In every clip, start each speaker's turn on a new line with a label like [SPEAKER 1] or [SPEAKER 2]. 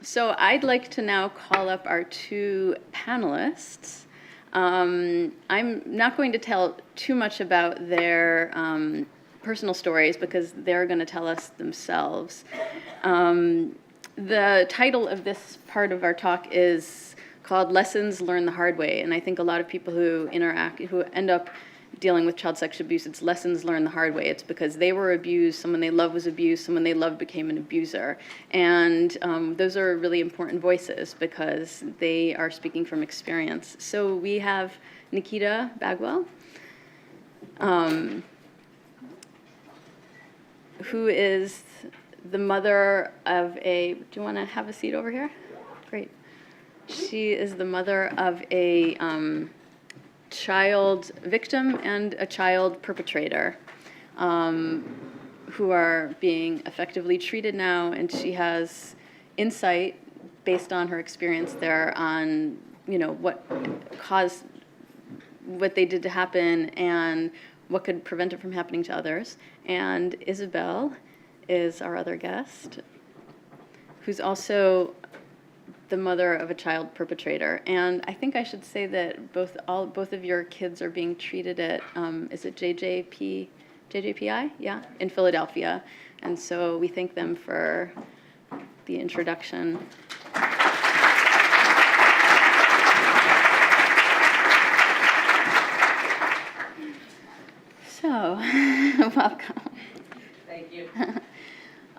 [SPEAKER 1] So I'd like to now call up our two panelists. I'm not going to tell too much about their personal stories because they're going to tell us themselves. The title of this part of our talk is called Lessons Learned the Hard Way, and I think a lot of people who end up dealing with child sexual abuse, it's lessons learned the hard way. It's because they were abused, someone they loved was abused, someone they loved became an abuser. And those are really important voices because they are speaking from experience. So we have Nikita Bagwell, who is the mother of a, do you want to have a seat over here? Great. She is the mother of a child victim and a child perpetrator who are being effectively treated now, and she has insight based on her experience there on, what caused what they did to happen and what could prevent it from happening to others. And Isabel is our other guest, who's also the mother of a child perpetrator. And I think I should say that both of your kids are being treated at, is it JJPI? Yeah, in Philadelphia. And so we thank them for the introduction. So, welcome.
[SPEAKER 2] Thank you.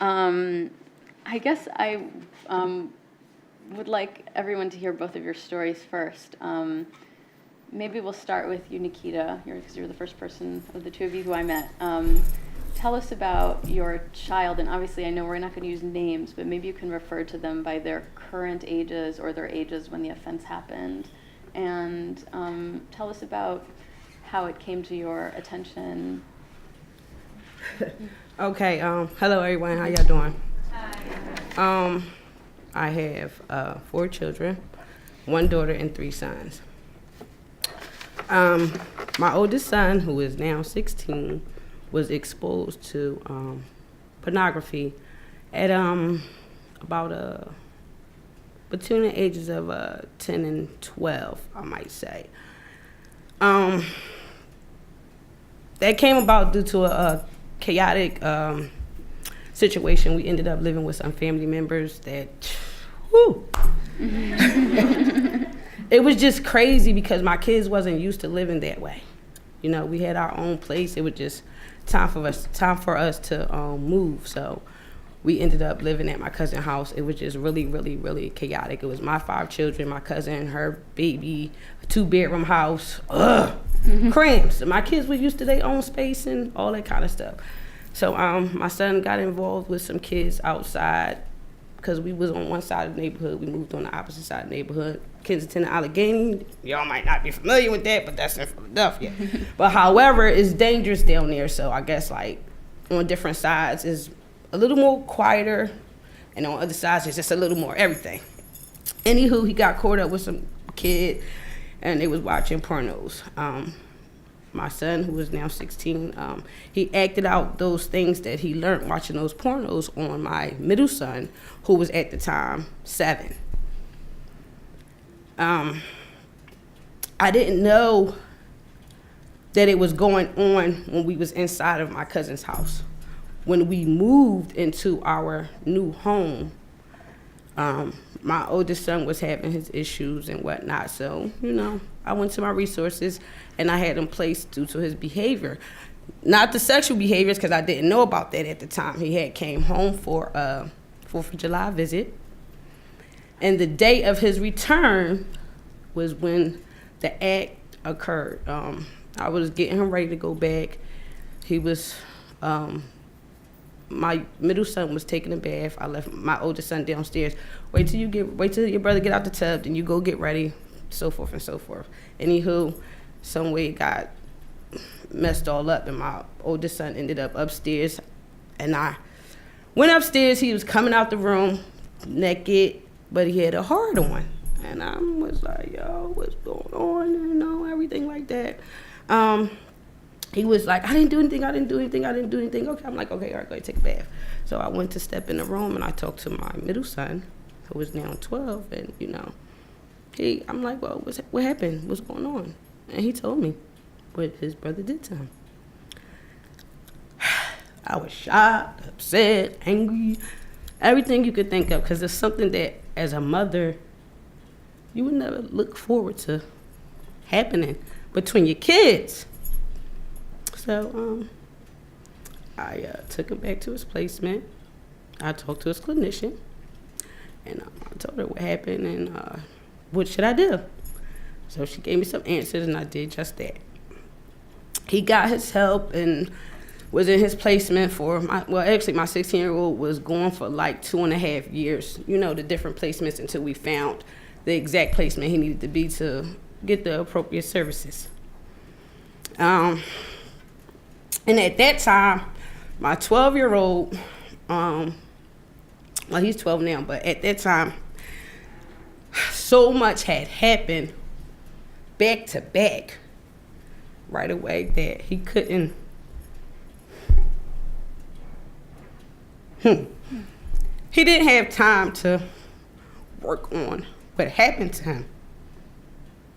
[SPEAKER 1] I guess I would like everyone to hear both of your stories first. Maybe we'll start with you, Nikita, because you're the first person of the two of you who I met. Tell us about your child, and obviously I know we're not going to use names, but maybe you can refer to them by their current ages or their ages when the offense happened. And tell us about how it came to your attention.
[SPEAKER 2] Okay, hello everyone, how y'all doing? Hi. I have 4 children, 1 daughter and 3 sons. My oldest son, who is now 16, was exposed to pornography at about between the ages of 10 and 12, I might say. That came about due to a chaotic situation. We ended up living with some family members that, whew. It was just crazy because my kids wasn't used to living that way. We had our own place. It was just time for us to move. So we ended up living at my cousin's house. It was just really, really, really chaotic. It was my 5 children, my cousin, her baby, a 2-bedroom house. Cramps. My kids were used to their own space and all that kind of stuff. So my son got involved with some kids outside because we was on one side of the neighborhood. We moved on the opposite side of the neighborhood, Kensington, Allegheny. Y'all might not be familiar with that, but that's in Philadelphia. But however, it's dangerous down there. So I guess on different sides is a little more quieter, and on other sides it's just a little more everything. Anywho, he got caught up with some kid, and they was watching pornos. My son, who is now 16, he acted out those things that he learned watching those pornos on my middle son, who was at the time 7. I didn't know that it was going on when we was inside of my cousin's house. When we moved into our new home, my oldest son was having his issues and whatnot. So, I went to my resources and I had him placed due to his behavior. Not the sexual behaviors, because I didn't know about that at the time. He had came home for a 4th of July visit. And the day of his return was when the act occurred. I was getting him ready to go back. He was, my middle son was taking a bath. I left my oldest son downstairs. Wait till your brother get out the tub, then you go get ready, so forth and so forth. Anywho, some way it got messed all up, and my oldest son ended up upstairs. And I went upstairs. He was coming out the room naked, but he had a heart on. And I was like, yo, what's going on? Everything like that. He was like, I didn't do anything. Okay, I'm like, okay, all right, go ahead, take a bath. So I went to step in the room, and I talked to my middle son, who is now 12, and, you know, I'm like, well, what happened? What's going on? And he told me what his brother did to him. I was shocked, upset, angry, everything you could think of, because it's something that, as a mother, you would never look forward to happening between your kids. So I took him back to his placement. I talked to his clinician, and I told her what happened and what should I do. So she gave me some answers, and I did just that. He got his help and was in his placement for my 16-year-old was going for like 2.5 years, you know, the different placements until we found the exact placement he needed to be to get the appropriate services. And at that time, my 12-year-old, well, he's 12 now, but at that time, so much had happened back to back right away that he couldn't. He didn't have time to work on what happened to him.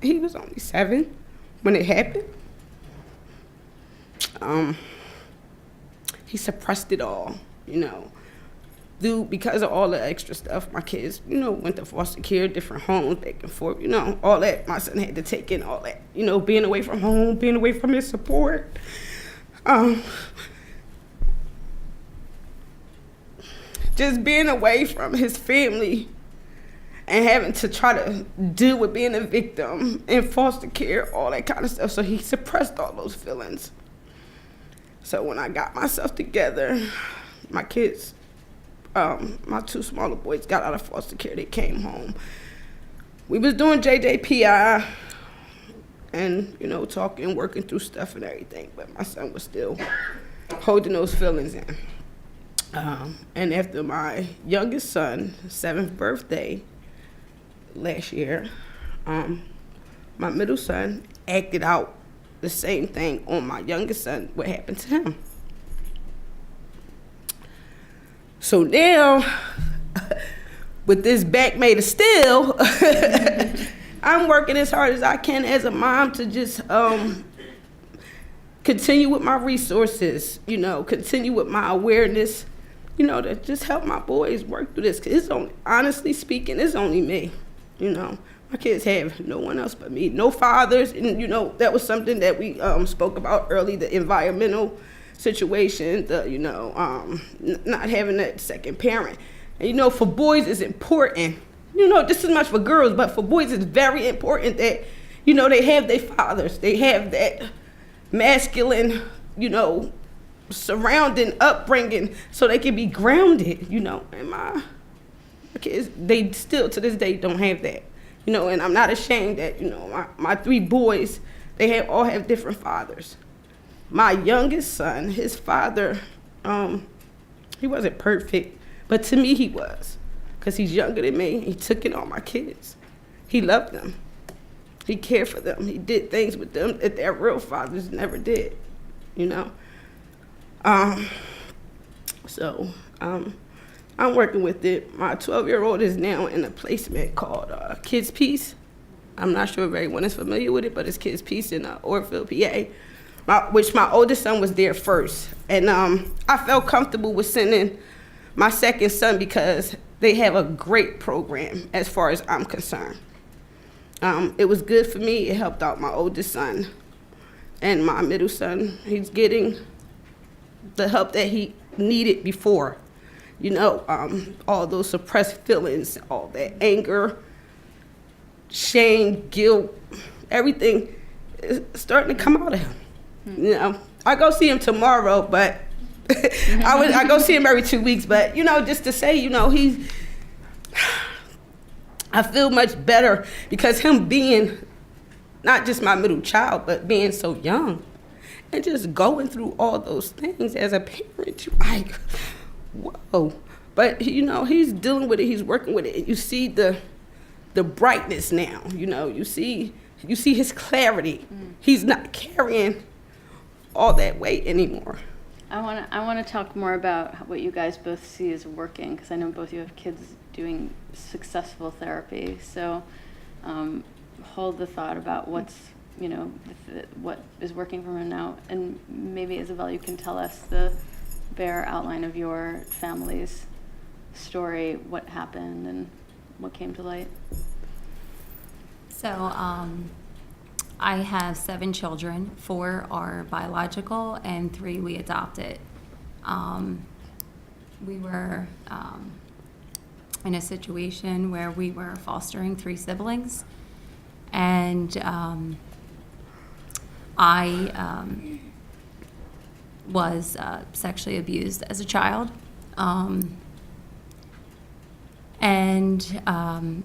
[SPEAKER 2] He was only 7 when it happened. He suppressed it all, you know. Because of all the extra stuff, my kids, you know, went to foster care, different homes, back and forth, you know, all that. My son had to take in all that, you know, being away from home, being away from his support. Just being away from his family and having to try to deal with being a victim in foster care, all that kind of stuff. So he suppressed all those feelings. So when I got myself together, my kids, my 2 smaller boys got out of foster care. They came home. We was doing JJPI and, you know, talking, working through stuff and everything. But my son was still holding those feelings in. And after my youngest son, 7th birthday last year, my middle son acted out the same thing on my youngest son, what happened to him. So now, with this back made of steel, I'm working as hard as I can as a mom to just continue with my resources, you know, continue with my awareness, you know, to just help my boys work through this. Cause it's only, honestly speaking, it's only me, you know. My kids have no one else but me, no fathers, and you know, that was something that we spoke about early, the environmental situation, the, you know, not having that second parent. And you know, for boys it's important, you know, just as much for girls, but for boys it's very important that, you know, they have their fathers, they have that masculine, you know, surrounding upbringing so they can be grounded, you know. And my kids, they still to this day don't have that, you know. And I'm not ashamed that, you know, my 3 boys, they all have different fathers. My youngest son, his father, he wasn't perfect, but to me he was, because he's younger than me. He took in all my kids. He loved them. He cared for them. He did things with them that their real fathers never did, you know. So I'm working with it. My 12-year-old is now in a placement called Kids Peace. I'm not sure if everyone is familiar with it, but it's Kids Peace in Orford, PA, which my oldest son was there first. And I felt comfortable with sending my second son because they have a great program as far as I'm concerned. It was good for me. It helped out my oldest son. And my middle son, he's getting the help that he needed before. You know, all those suppressed feelings, all that anger, shame, guilt, everything is starting to come out of him. You know, I go see him tomorrow, but I go see him every 2 weeks. But, you know, just to say, you know, I feel much better because him being not just my middle child, but being so young and just going through all those things as a parent, you're like, whoa. But, you know, he's dealing with it, he's working with it. You see the brightness now, you know, you see his clarity. He's not carrying all that weight anymore.
[SPEAKER 1] I want to talk more about what you guys both see as working, because I know both you have kids doing successful therapy. So hold the thought about what's, what is working for him now. And maybe, Isabel, you can tell us the bare outline of your family's story, what happened and what came to light.
[SPEAKER 3] So I have 7 children. 4 are biological and 3 we adopted. We were in a situation where we were fostering 3 siblings, and I was sexually abused as a child. And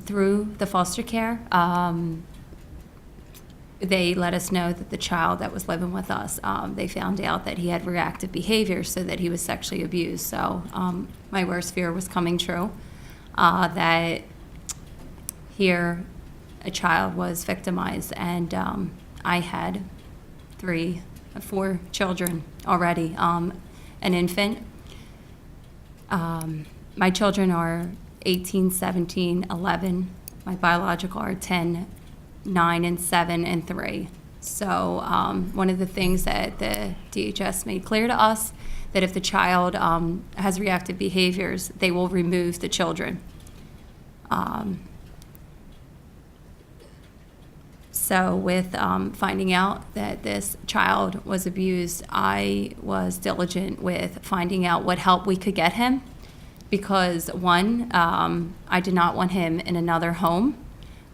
[SPEAKER 3] through the foster care, they let us know that the child that was living with us, they found out that he had reactive behavior, so that he was sexually abused. So my worst fear was coming true, that here a child was victimized, and I had 4 children already, an infant. My children are 18, 17, 11. My biological are 10, 9, and 7, and 3. So one of the things that the DHS made clear to us, that if the child has reactive behaviors, they will remove the children. So with finding out that this child was abused, I was diligent with finding out what help we could get him, because one, I did not want him in another home.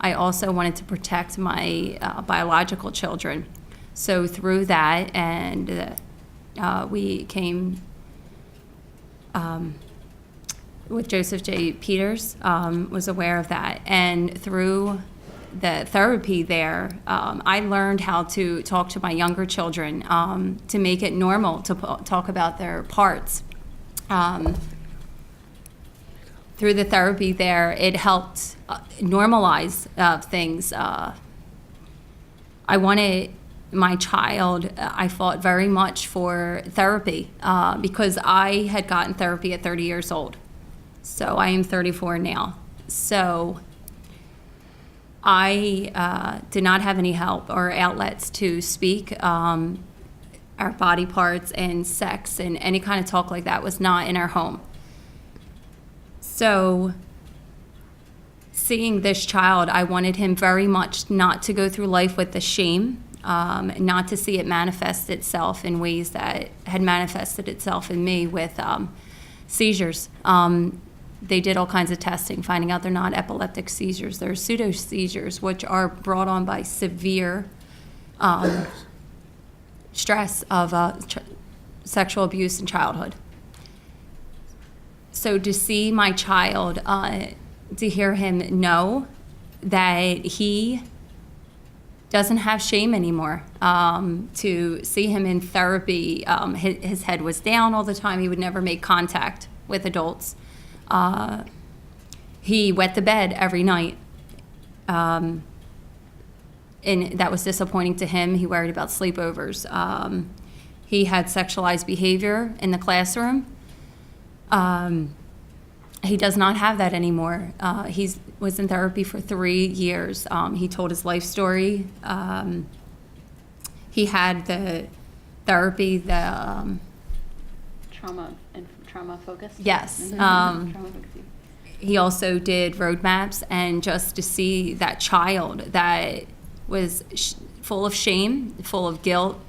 [SPEAKER 3] I also wanted to protect my biological children. So through that, and we came with Joseph J. Peters, was aware of that. And through the therapy there, I learned how to talk to my younger children, to make it normal to talk about their parts. Through the therapy there, it helped normalize things. I wanted my child, I fought very much for therapy, because I had gotten therapy at 30 years old. So I am 34 now. So I did not have any help or outlets to speak. Our body parts and sex and any kind of talk like that was not in our home. So seeing this child, I wanted him very much not to go through life with the shame, not to see it manifest itself in ways that had manifested itself in me with seizures. They did all kinds of testing, finding out they're not epileptic seizures. They're pseudo seizures, which are brought on by severe stress of sexual abuse in childhood. So to see my child, to hear him know that he doesn't have shame anymore, to see him in therapy, his head was down all the time. He would never make contact with adults. He wet the bed every night, and that was disappointing to him. He worried about sleepovers. He had sexualized behavior in the classroom. He does not have that anymore. He was in therapy for 3 years. He told his life story. He had the therapy, the
[SPEAKER 1] trauma focused?
[SPEAKER 3] yes.
[SPEAKER 1] Mm-hmm. Trauma focused.
[SPEAKER 3] He also did roadmaps, and just to see that child that was full of shame, full of guilt.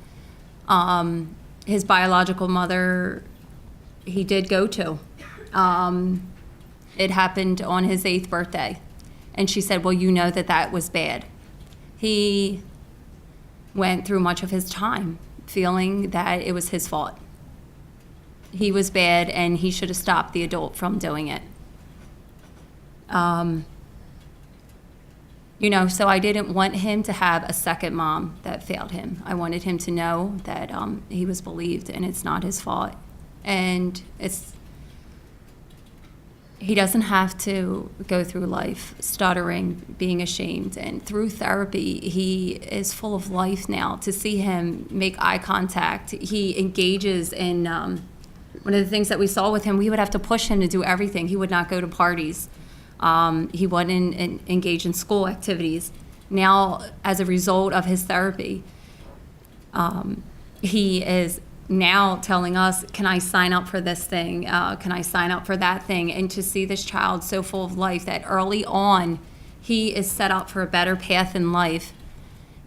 [SPEAKER 3] His biological mother, he did go to. It happened on his 8th birthday. And she said, well, you know that was bad. He went through much of his time feeling that it was his fault. He was bad, and he should have stopped the adult from doing it. So I didn't want him to have a second mom that failed him. I wanted him to know that he was believed, and it's not his fault. And he doesn't have to go through life stuttering, being ashamed. And through therapy, he is full of life now. To see him make eye contact, he engages in one of the things that we saw with him, we would have to push him to do everything. He would not go to parties. He wouldn't engage in school activities. Now, as a result of his therapy, he is now telling us, can I sign up for this thing? Can I sign up for that thing? And to see this child so full of life that early on he is set up for a better path in life.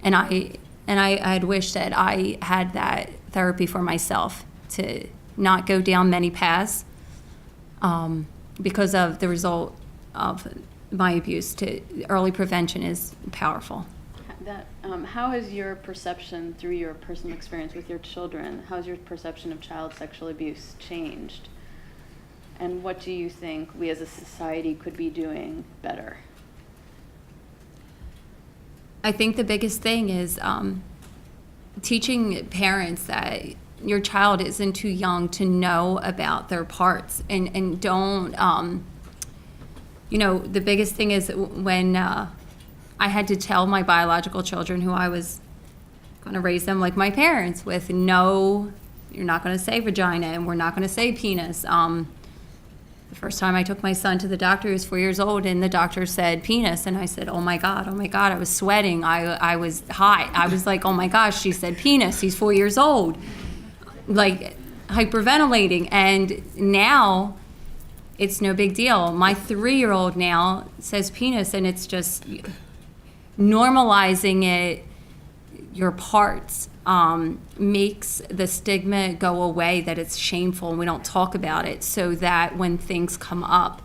[SPEAKER 3] And I'd wish that I had that therapy for myself, to not go down many paths because of the result of my abuse. To early prevention is powerful.
[SPEAKER 1] How has your perception, through your personal experience with your children, how has your perception of child sexual abuse changed? And what do you think we as a society could be doing better?
[SPEAKER 3] I think the biggest thing is teaching parents that your child isn't too young to know about their parts, and don't, the biggest thing is when I had to tell my biological children who I was going to raise them like my parents with, no, you're not going to say vagina, and we're not going to say penis. The first time I took my son to the doctor, he was 4 years old, and the doctor said penis, and I said, oh my God, I was sweating, I was hot. I was like, oh my gosh, she said penis, he's 4 years old. Like, hyperventilating. And now it's no big deal. My 3-year-old now says penis, and it's just normalizing it, your parts, makes the stigma go away, that it's shameful and we don't talk about it, so that when things come up,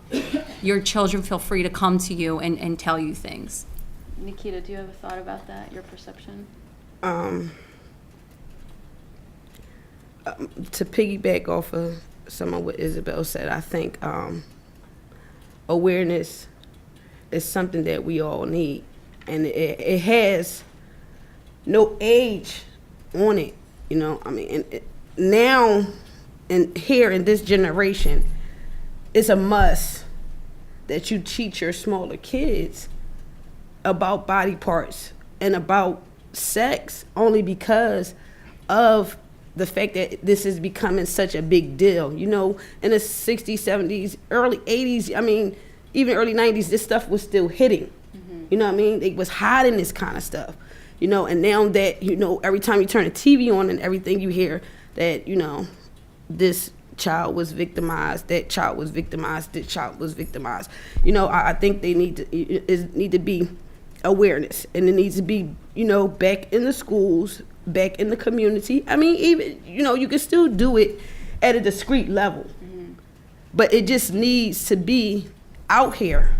[SPEAKER 3] your children feel free to come to you and tell you things.
[SPEAKER 1] Nikita, do you have a thought about that, your perception?
[SPEAKER 2] To piggyback off of some of what Isabel said, I think awareness is something that we all need, and it has no age on it, now and here in this generation, it's a must that you teach your smaller kids about body parts and about sex, only because of the fact that this is becoming such a big deal. In the 60s, 70s, early 80s, even early 90s, this stuff was still hitting. Mm-hmm. They was hiding this kind of stuff. And now that, every time you turn the TV on and everything, you hear that, this child was victimized, that child was victimized, this child was victimized. I think they need to be awareness, and it needs to be, back in the schools, back in the community. Even, you can still do it at a discreet level, but it just needs to be out here.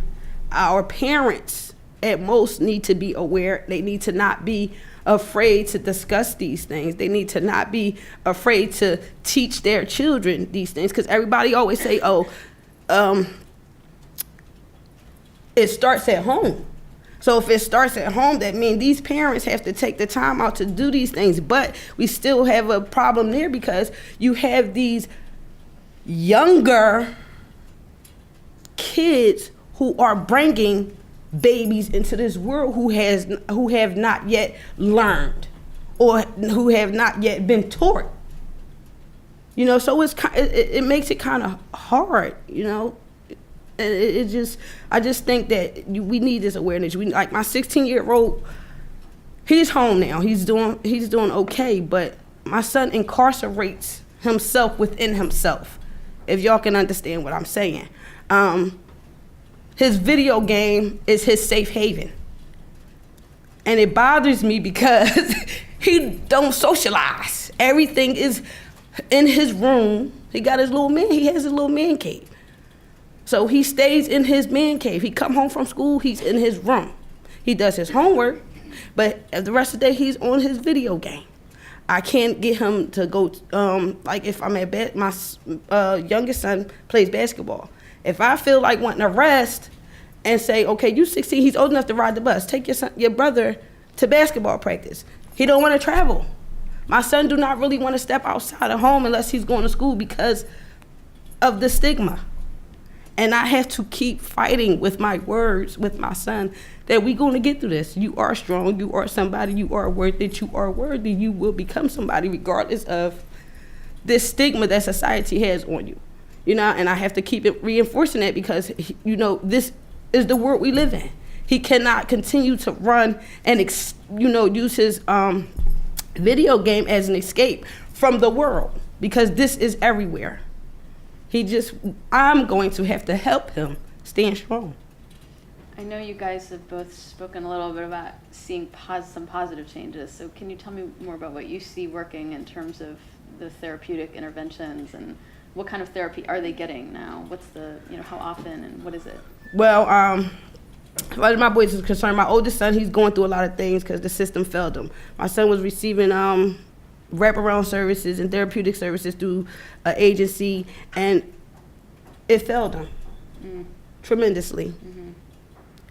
[SPEAKER 2] Our parents at most need to be aware. They need to not be afraid to discuss these things. They need to not be afraid to teach their children these things, because everybody always say, it starts at home. So if it starts at home, that means these parents have to take the time out to do these things. But we still have a problem there, because you have these younger kids who are bringing babies into this world who have not yet learned, or who have not yet been taught. So it makes it kind of hard, And I just think that we need this awareness. Like my 16-year-old, he's home now. He's doing okay, but my son incarcerates himself within himself, if y'all can understand what I'm saying. His video game is his safe haven. And it bothers me because he don't socialize. Everything is in his room. He has his little man cave. So he stays in his man cave. He come home from school, he's in his room. He does his homework, but the rest of the day he's on his video game. I can't get him to go, like if I'm at my youngest son plays basketball. If I feel like wanting to rest and say, okay, you 16, he's old enough to ride the bus, take your brother to basketball practice. He don't want to travel. My son do not really want to step outside of home unless he's going to school because of the stigma. And I have to keep fighting with my words with my son that we're going to get through this. You are strong. You are somebody. You are worth it. You are worthy. You will become somebody regardless of this stigma that society has on you. You know, and I have to keep it reinforcing that because, you know, this is the world we live in. He cannot continue to run and, use his video game as an escape from the world because this is everywhere. I'm going to have to help him stand strong.
[SPEAKER 1] I know you guys have both spoken a little bit about seeing some positive changes. So can you tell me more about what you see working in terms of the therapeutic interventions and what kind of therapy are they getting now? What's how often and what is it?
[SPEAKER 2] Well, as far as my boys is concerned, my oldest son, he's going through a lot of things because the system failed him. My son was receiving wraparound services and therapeutic services through an agency, and it failed him tremendously. Mm-hmm.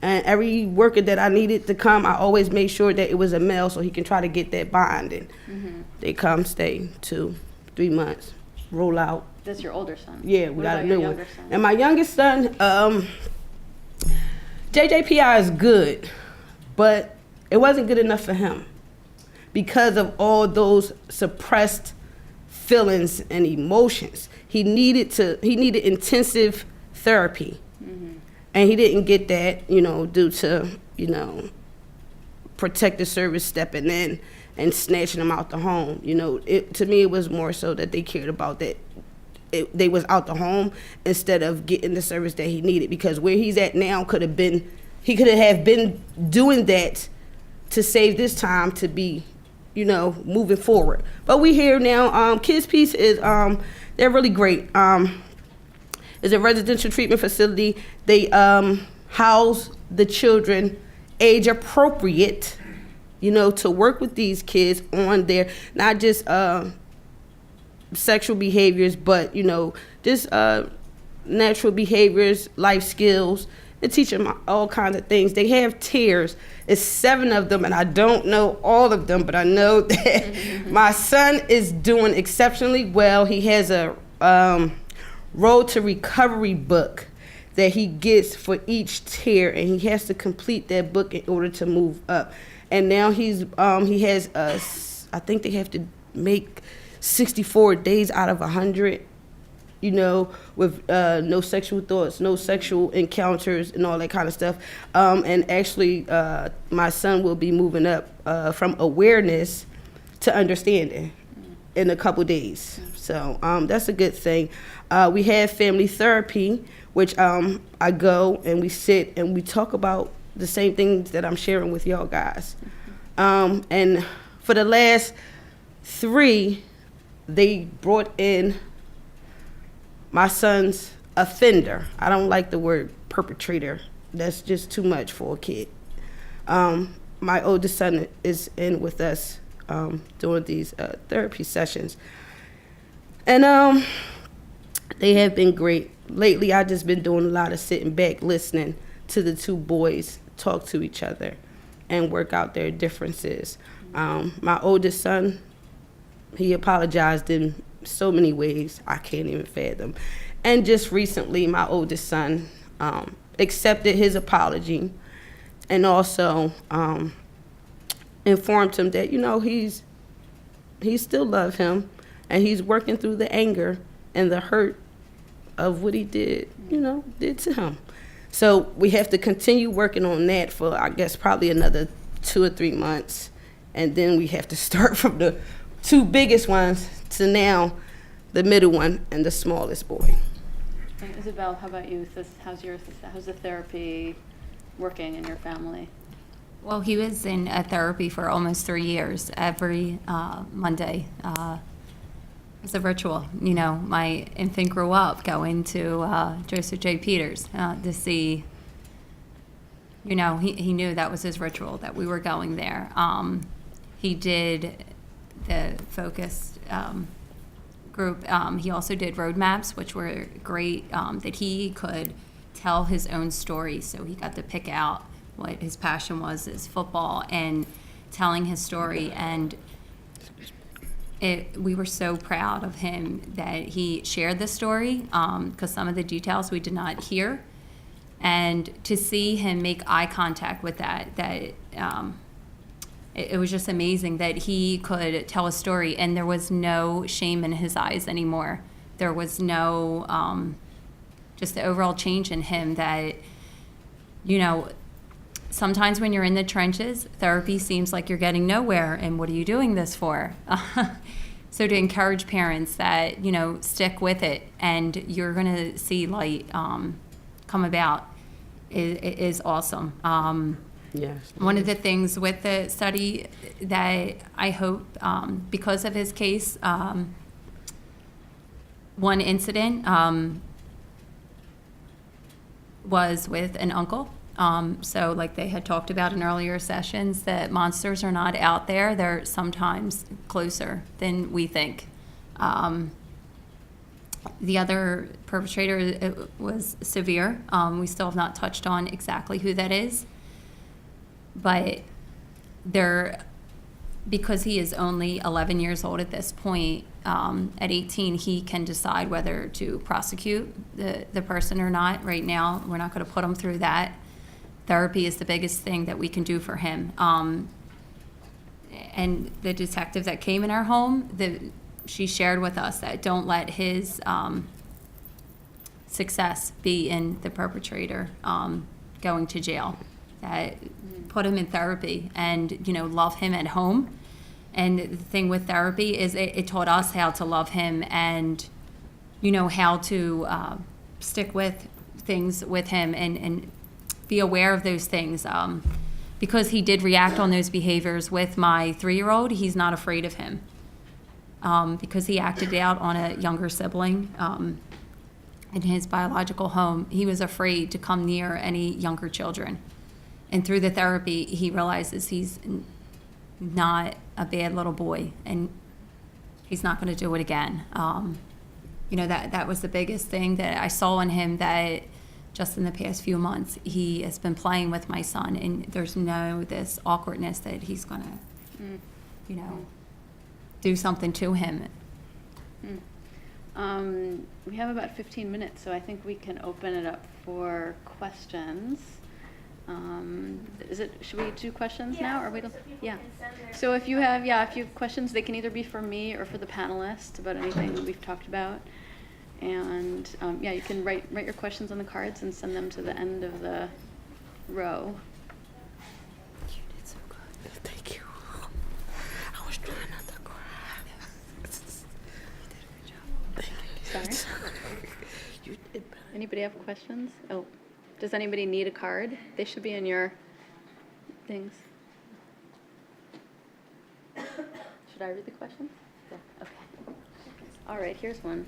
[SPEAKER 2] And every worker that I needed to come, I always made sure that it was a male so he can try to get that bond. And they come, stay 2-3 months, roll out.
[SPEAKER 1] That's your older son?
[SPEAKER 2] Yeah, we got a new one.
[SPEAKER 1] Son?
[SPEAKER 2] And my youngest son, JJPI is good, but it wasn't good enough for him because of all those suppressed feelings and emotions. He needed intensive therapy. And he didn't get that, due to, protective service stepping in and snatching him out the home. To me, it was more so that they cared about that. They was out the home instead of getting the service that he needed, because where he's at now he could have been doing that to save this time to be, moving forward. But we here now. Kids Peace is, they're really great. It's a residential treatment facility. They house the children age appropriate, to work with these kids on their, not just sexual behaviors, but, just natural behaviors, life skills, and teach them all kinds of things. They have tiers. It's 7 of them, and I don't know all of them, but I know that my son is doing exceptionally well. He has a Road to Recovery book that he gets for each tier, and he has to complete that book in order to move up. And now he has I think they have to make 64 days out of 100, with no sexual thoughts, no sexual encounters, and all that kind of stuff. And actually, my son will be moving up from awareness to understanding in a couple days. So that's a good thing. We have family therapy, which I go and we sit and we talk about the same things that I'm sharing with y'all guys. And for the last 3, they brought in my son's offender. I don't like the word perpetrator. That's just too much for a kid. My oldest son is in with us doing these therapy sessions. And they have been great. Lately, I've just been doing a lot of sitting back, listening to the 2 boys talk to each other and work out their differences. My oldest son, he apologized in so many ways I can't even fathom. And just recently, my oldest son accepted his apology and also informed him that, he still loves him, and he's working through the anger and the hurt of what he did to him. So we have to continue working on that for, I guess, probably another 2 or 3 months. And then we have to start from the 2 biggest ones to now the middle one and the smallest boy.
[SPEAKER 1] And Isabel, how about you? How's the therapy working in your family?
[SPEAKER 3] Well, he was in therapy for almost 3 years, every Monday. It's a ritual. My infant grew up going to Joseph J. Peters to see, he knew that was his ritual, that we were going there. He did the focus group. He also did roadmaps, which were great, that he could tell his own story. So he got to pick out what his passion was, is football, and telling his story and we were so proud of him that he shared the story, because some of the details we did not hear. And to see him make eye contact with it was just amazing that he could tell a story and there was no shame in his eyes anymore. There was no, just the overall change in him that, sometimes when you're in the trenches, therapy seems like you're getting nowhere, and what are you doing this for? So to encourage parents that, stick with it and you're going to see light come about is awesome.
[SPEAKER 2] Yes.
[SPEAKER 3] One of the things with the study that I hope, because of his case, one incident was with an uncle. So like they had talked about in earlier sessions, that monsters are not out there. They're sometimes closer than we think. The other perpetrator, it was severe. We still have not touched on exactly who that is. But because he is only 11 years old at this point, at 18, he can decide whether to prosecute the person or not. Right now, we're not going to put him through that. Therapy is the biggest thing that we can do for him. And the detective that came in our home, she shared with us that don't let his success be in the perpetrator going to jail. That put him in therapy and, love him at home. And the thing with therapy is it taught us how to love him and, how to stick with things with him and be aware of those things. Because he did react on those behaviors with my 3-year-old, he's not afraid of him. Because he acted out on a younger sibling in his biological home. He was afraid to come near any younger children. And through the therapy, he realizes he's not a bad little boy, and he's not going to do it again. That was the biggest thing that I saw in him, that just in the past few months, he has been playing with my son, and there's this awkwardness that he's going to, do something to him.
[SPEAKER 1] We have about 15 minutes, so I think we can open it up for questions. Should we do questions now, or we don't? Yeah. So if you have questions, they can either be for me or for the panelists about anything that we've talked about. And you can write your questions on the cards and send them to the end of the row.
[SPEAKER 2] You did so good. Thank you. I was trying not to cry. You did a good job. Thank you.
[SPEAKER 1] Sorry.
[SPEAKER 2] You did better.
[SPEAKER 1] Anybody have questions? Oh, does anybody need a card? They should be in your things. Should I read the questions? Yeah. Okay. All right, here's one.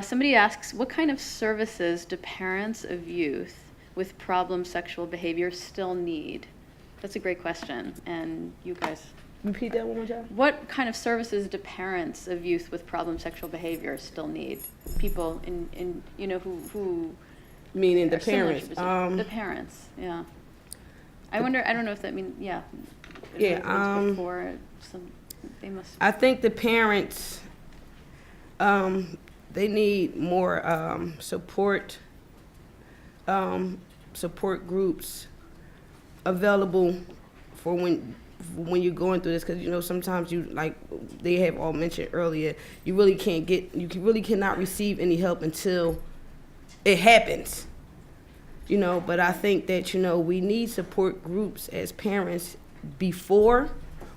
[SPEAKER 1] Somebody asks, what kind of services do parents of youth with problem sexual behavior still need? That's a great question, and you guys.
[SPEAKER 2] Repeat that one more time.
[SPEAKER 1] What kind of services do parents of youth with problem sexual behavior still need? People who
[SPEAKER 2] meaning the
[SPEAKER 1] are similar
[SPEAKER 2] parents.
[SPEAKER 1] to the parents, yeah. I don't know if that means, yeah. Before they must.
[SPEAKER 2] I think the parents, they need more support groups available for when you're going through this, because sometimes you, like they have all mentioned earlier, you really cannot receive any help until it happens. But I think that we need support groups as parents before,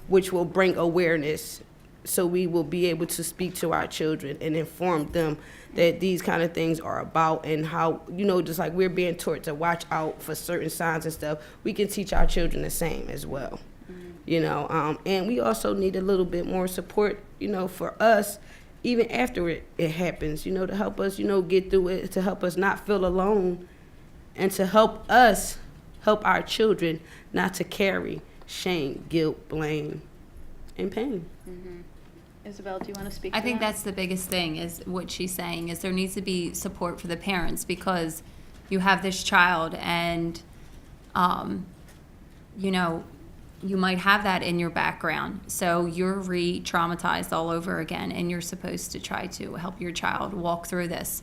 [SPEAKER 2] which will bring awareness, so we will be able to speak to our children and inform them that these kind of things are about, and how, just like we're being taught to watch out for certain signs and stuff, we can teach our children the same as well. And we also need a little bit more support, for us, even after it happens, to help us, get through it, to help us not feel alone, and to help us help our children not to carry shame, guilt, blame, and pain.
[SPEAKER 1] Mm-hmm. Isabel, do you want to speak to
[SPEAKER 3] I think
[SPEAKER 1] that?
[SPEAKER 3] that's the biggest thing, is what she's saying, is there needs to be support for the parents, because you have this child and, you might have that in your background. So you're re-traumatized all over again, and you're supposed to try to help your child walk through this.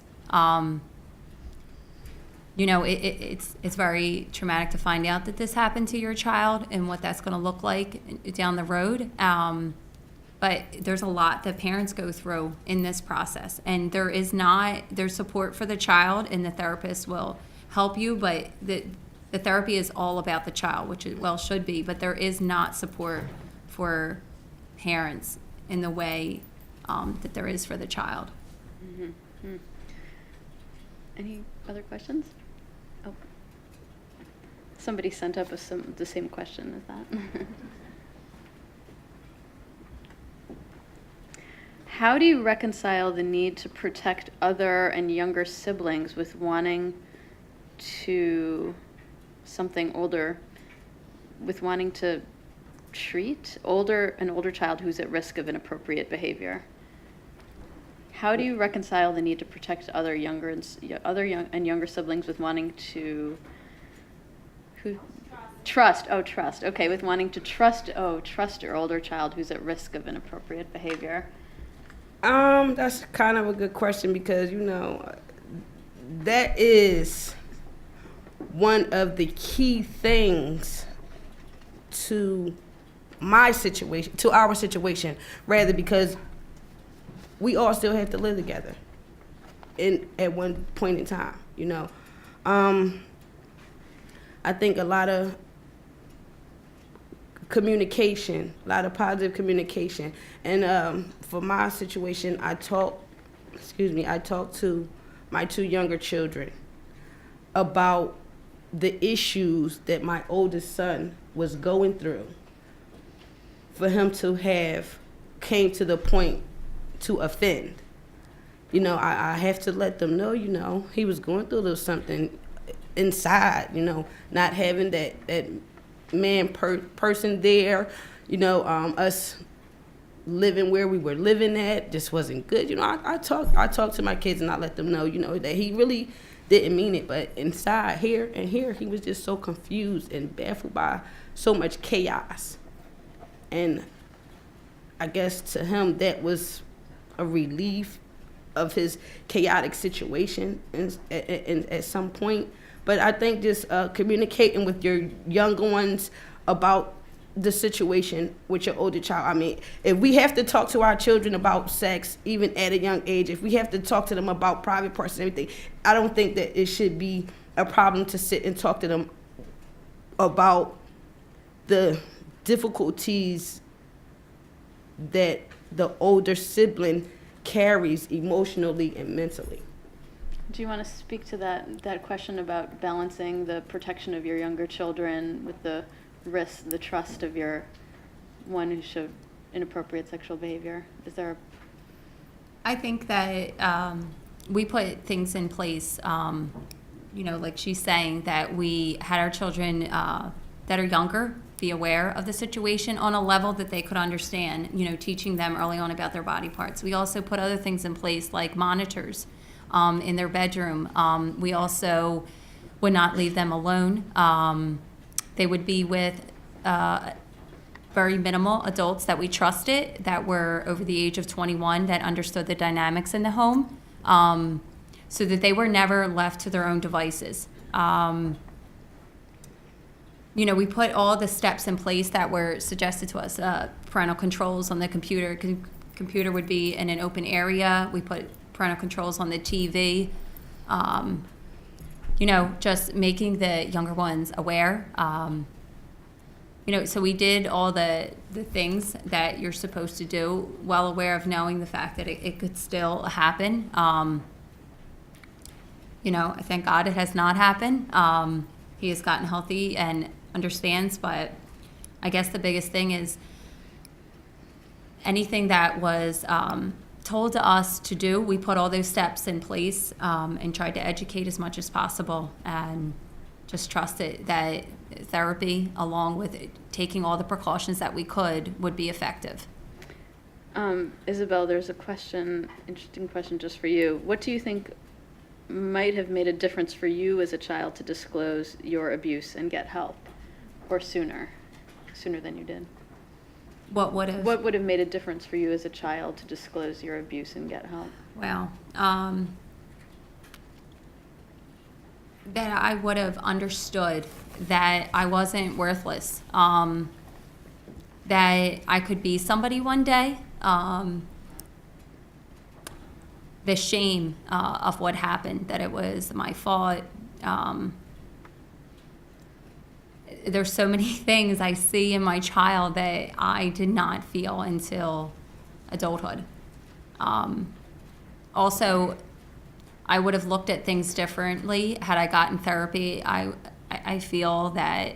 [SPEAKER 3] It's very traumatic to find out that this happened to your child and what that's going to look like down the road. But there's a lot that parents go through in this process, and there's support for the child, and the therapist will help you, but the therapy is all about the child, which it well should be, but there is not support for parents in the way that there is for the child.
[SPEAKER 1] Mm-hmm. Any other questions? Oh, somebody sent up the same question as that. How do you reconcile the need to protect other and younger siblings with wanting to treat an older child who's at risk of inappropriate behavior? How do you reconcile the need to protect other young and younger siblings with wanting to trust? Okay, with wanting to trust your older child who's at risk of inappropriate behavior.
[SPEAKER 2] That's kind of a good question, because that is one of the key things to our situation, rather, because we all still have to live together at one point in time, I think a lot of communication, a lot of positive communication. And for my situation, I talked to my two younger children about the issues that my oldest son was going through, for him to have came to the point to offend. I have to let them know, he was going through a little something inside, not having that man person there, us living where we were living at just wasn't good. I talked to my kids, and I let them know, that he really didn't mean it, but inside here he was just so confused and baffled by so much chaos. And I guess to him that was a relief of his chaotic situation at some point. But I think just communicating with your younger ones about the situation with your older child. I mean, if we have to talk to our children about sex, even at a young age, if we have to talk to them about private parts and everything, I don't think that it should be a problem to sit and talk to them about the difficulties that the older sibling carries emotionally and mentally.
[SPEAKER 1] Do you want to speak to that question about balancing the protection of your younger children with the risk, the trust of your one who showed inappropriate sexual behavior?
[SPEAKER 3] I think that we put things in place, like she's saying, that we had our children that are younger be aware of the situation on a level that they could understand, teaching them early on about their body parts. We also put other things in place like monitors in their bedroom. We also would not leave them alone. They would be with very minimal adults that we trusted, that were over the age of 21, that understood the dynamics in the home, so that they were never left to their own devices. We put all the steps in place that were suggested to us. Parental controls on the computer. Computer would be in an open area. We put parental controls on the TV. Just making the younger ones aware. So we did all the things that you're supposed to do, well aware of knowing the fact that it could still happen. I thank God it has not happened. He has gotten healthy and understands, but I guess the biggest thing is anything that was told to us to do, we put all those steps in place and tried to educate as much as possible, and just trusted that therapy, along with taking all the precautions that we could, would be effective.
[SPEAKER 1] Isabel, there's a interesting question just for you. What do you think might have made a difference for you as a child to disclose your abuse and get help, or sooner? sooner than you did?
[SPEAKER 3] What would have?
[SPEAKER 1] What would have made a difference for you as a child to disclose your abuse and get help?
[SPEAKER 3] Well, that I would have understood that I wasn't worthless, that I could be somebody one day. The shame of what happened, that it was my fault. There's so many things I see in my child that I did not feel until adulthood. Also, I would have looked at things differently had I gotten therapy. I feel that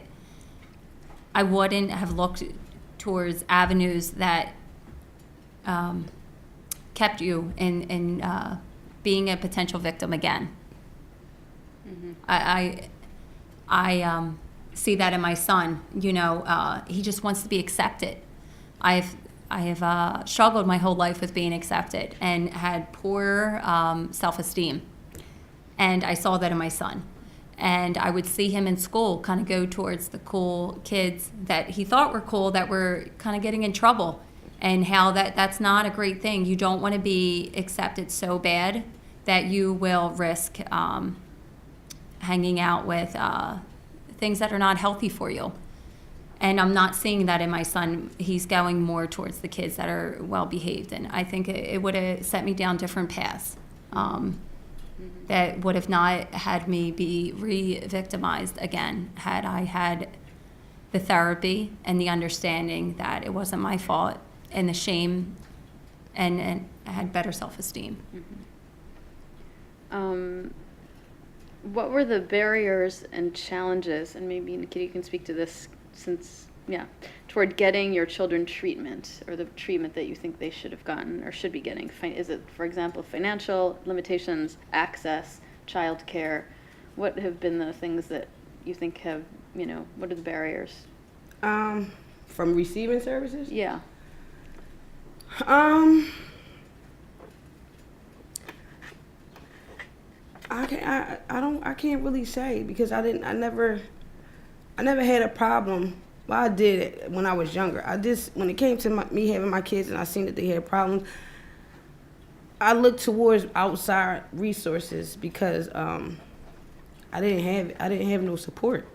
[SPEAKER 3] I wouldn't have looked towards avenues that kept you in being a potential victim again.
[SPEAKER 1] Mm-hmm.
[SPEAKER 3] I see that in my son. You know, he just wants to be accepted. I have struggled my whole life with being accepted and had poor self-esteem. And I saw that in my son. And I would see him in school kind of go towards the cool kids that he thought were cool that were kind of getting in trouble, and how that's not a great thing. You don't want to be accepted so bad that you will risk hanging out with things that are not healthy for you. And I'm not seeing that in my son. He's going more towards the kids that are well behaved, and I think it would have set me down different paths that would have not had me be re-victimized again had I had the therapy and the understanding that it wasn't my fault, and the shame, and I had better self-esteem.
[SPEAKER 1] What were the barriers and challenges, and maybe Nikita, you can speak to this toward getting your children treatment, or the treatment that you think they should have gotten or should be getting? Is it, for example, financial limitations, access, child care? What have been the things that you think have, what are the barriers?
[SPEAKER 2] From receiving services?
[SPEAKER 1] Yeah.
[SPEAKER 2] I can't really say, because I never had a problem. Well, I did it when I was younger. When it came to me having my kids and I seen that they had problems, I looked towards outside resources, because I didn't have no support.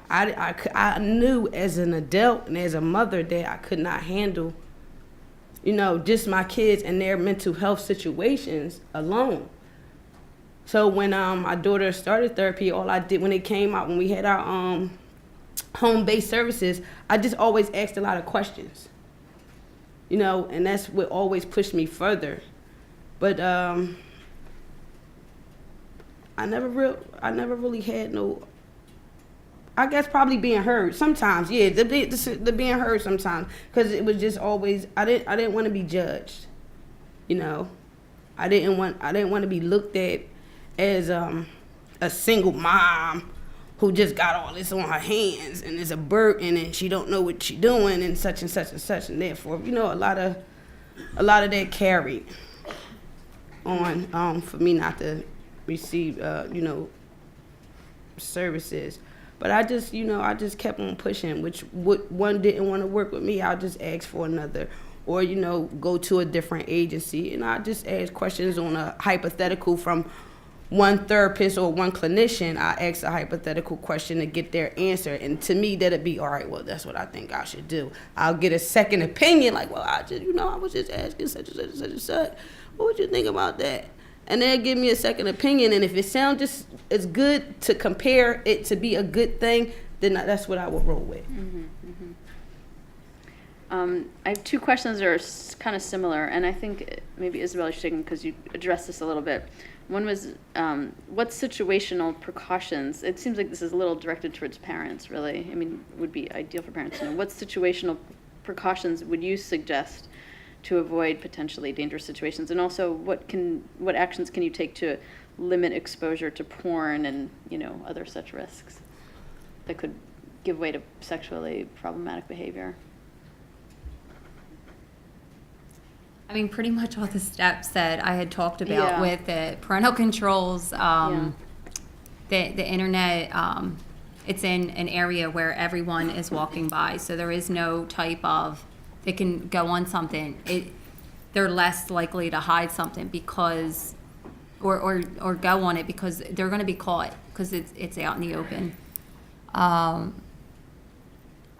[SPEAKER 2] I knew as an adult and as a mother that I could not handle, just my kids and their mental health situations alone. So when my daughter started therapy, all I did when it came out, when we had our home-based services, I just always asked a lot of questions, and that's what always pushed me further. But I never really had no, I guess probably being heard sometimes. Yeah, the being heard sometimes, because it was just always, I didn't want to be judged. I didn't want to be looked at as a single mom who just got all this on her hands and is a burden and she don't know what she doing and such and such and such, and therefore, a lot of that carried on for me not to receive services. But I just kept on pushing, which one didn't want to work with me, I'll just ask for another, or go to a different agency, and I just ask questions on a hypothetical from one therapist or one clinician. I ask a hypothetical question to get their answer, and to me that'd be, all right, well, that's what I think I should do. I'll get a second opinion, like, well, I was just asking such and such and such and such. What would you think about that? And they'll give me a second opinion, and if it sounds just as good to compare it to be a good thing, then that's what I would roll with.
[SPEAKER 1] Mm-hmm, mm-hmm. I have two questions that are kind of similar, and I think maybe Isabel should take them because you addressed this a little bit. One was, what situational precautions, it seems like this is a little directed towards parents, really. I mean, it would be ideal for parents to know. What situational precautions would you suggest to avoid potentially dangerous situations? And also, what actions can you take to limit exposure to porn and, other such risks that could give way to sexually problematic behavior?
[SPEAKER 3] I mean, pretty much all the steps that I had talked about with the parental controls, the internet, it's in an area where everyone is walking by, so there is no type of, they can go on something. They're less likely to hide something because, or go on it because they're going to be caught because it's out in the open. I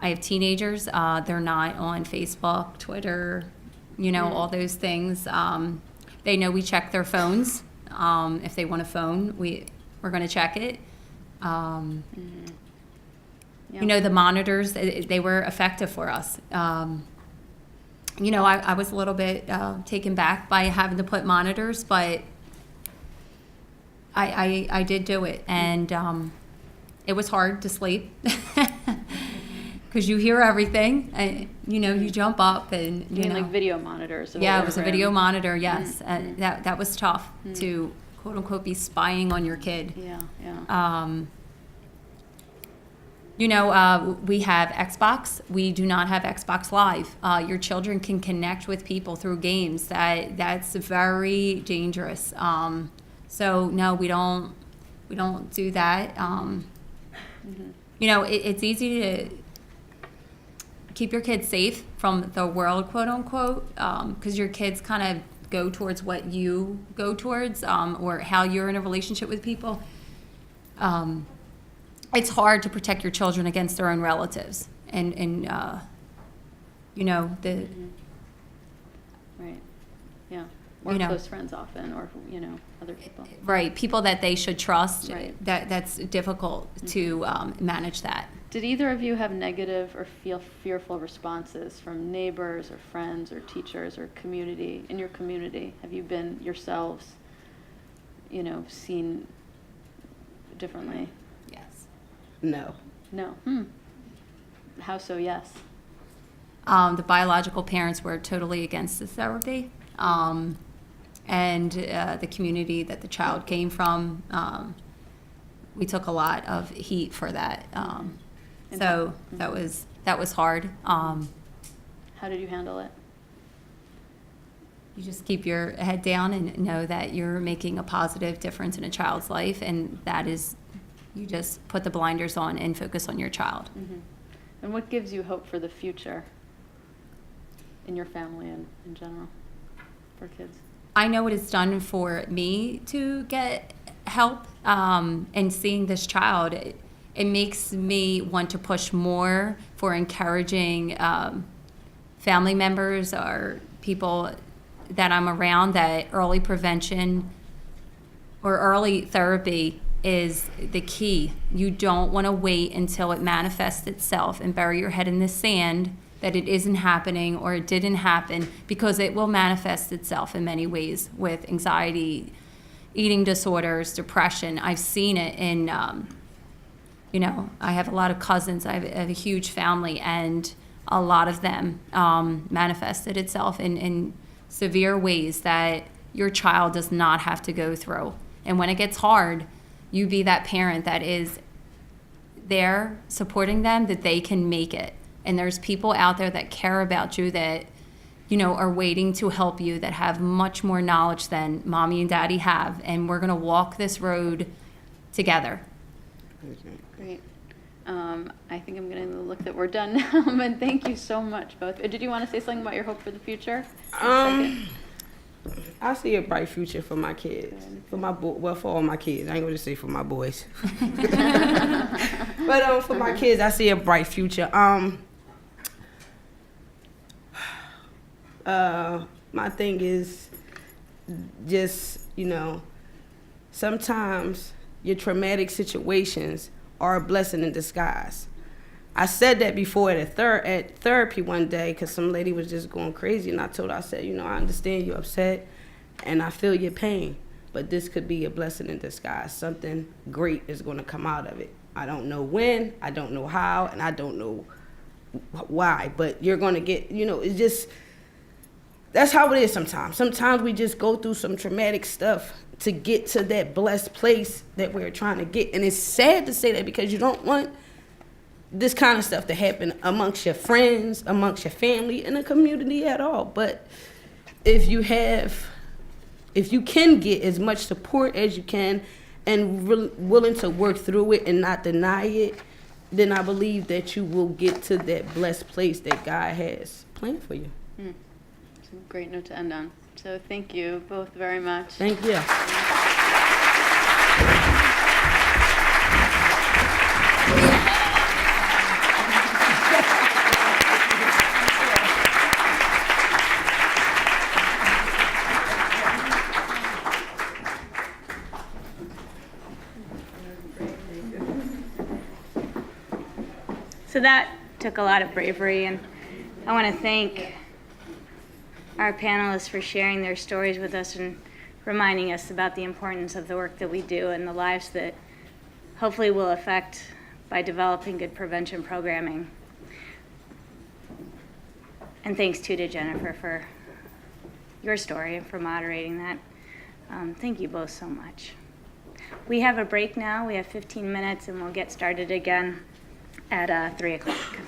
[SPEAKER 3] have teenagers. They're not on Facebook, Twitter, all those things. They know we check their phones. If they want a phone, we're going to check it.
[SPEAKER 1] Yeah.
[SPEAKER 3] The monitors, they were effective for us. I was a little bit taken back by having to put monitors, but I did do it, and it was hard to sleep because you hear everything, and you jump up and
[SPEAKER 1] You mean like video monitors? in the
[SPEAKER 3] yeah, it was a
[SPEAKER 1] room.
[SPEAKER 3] video monitor, yes. That was tough to quote unquote be spying on your kid.
[SPEAKER 1] Yeah, yeah.
[SPEAKER 3] We have Xbox. We do not have Xbox Live. Your children can connect with people through games. That's very dangerous. So no, we don't do that. It's easy to keep your kids safe from the world, quote unquote, because your kids kind of go towards what you go towards, or how you're in a relationship with people. It's hard to protect your children against their own relatives, and the
[SPEAKER 1] Right. Yeah. Or close friends often, or other people.
[SPEAKER 3] right people that they should trust.
[SPEAKER 1] Right.
[SPEAKER 3] That's difficult to manage that.
[SPEAKER 1] Did either of you have negative or fearful responses from neighbors or friends or teachers or community in your community? Have you been yourselves, seen differently?
[SPEAKER 3] Yes.
[SPEAKER 2] No.
[SPEAKER 1] No. How so? Yes.
[SPEAKER 3] The biological parents were totally against the therapy, and the community that the child came from, we took a lot of heat for that. So that was hard.
[SPEAKER 1] How did you handle it?
[SPEAKER 3] You just keep your head down and know that you're making a positive difference in a child's life, and that is, you just put the blinders on and focus on your child.
[SPEAKER 1] And what gives you hope for the future in your family and in general for kids?
[SPEAKER 3] I know what it's done for me to get help, and seeing this child, it makes me want to push more for encouraging family members or people that I'm around that early prevention or early therapy is the key. You don't want to wait until it manifests itself and bury your head in the sand that it isn't happening or it didn't happen, because it will manifest itself in many ways with anxiety, eating disorders, depression. I've seen it in, I have a lot of cousins. I have a huge family, and a lot of them manifested itself in severe ways that your child does not have to go through. And when it gets hard, you be that parent that is there supporting them, that they can make it. And there's people out there that care about you, that are waiting to help you, that have much more knowledge than mommy and daddy have, and we're going to walk this road together.
[SPEAKER 1] Great. I think I'm getting the look that we're done now, and thank you so much, both. Did you want to say something about your hope for the future?
[SPEAKER 2] I see a bright future for my kids, for all my kids. I ain't gonna say for my boys, but for my kids, I see a bright future. My thing is just, sometimes your traumatic situations are a blessing in disguise. I said that before at therapy one day, because some lady was just going crazy, and I told her, I said, I understand you're upset and I feel your pain, but this could be a blessing in disguise. Something great is going to come out of it. I don't know when, I don't know how, and I don't know why, but you're going to get, it's just, that's how it is sometimes. Sometimes we just go through some traumatic stuff to get to that blessed place that we're trying to get. And it's sad to say that, because you don't want this kind of stuff to happen amongst your friends, amongst your family, in the community at all. But if you can get as much support as you can and willing to work through it and not deny it, then I believe that you will get to that blessed place that God has planned for you.
[SPEAKER 1] It's a great note to end on. So thank you both very much.
[SPEAKER 2] Thank you.
[SPEAKER 4] So that took a lot of bravery, and I want to thank our panelists for sharing their stories with us and reminding us about the importance of the work that we do and the lives that hopefully we'll affect by developing good prevention programming. And thanks too to Jennifer for your story and for moderating that. Thank you both so much. We have a break now. We have 15 minutes and we'll get started again at 3 o'clock.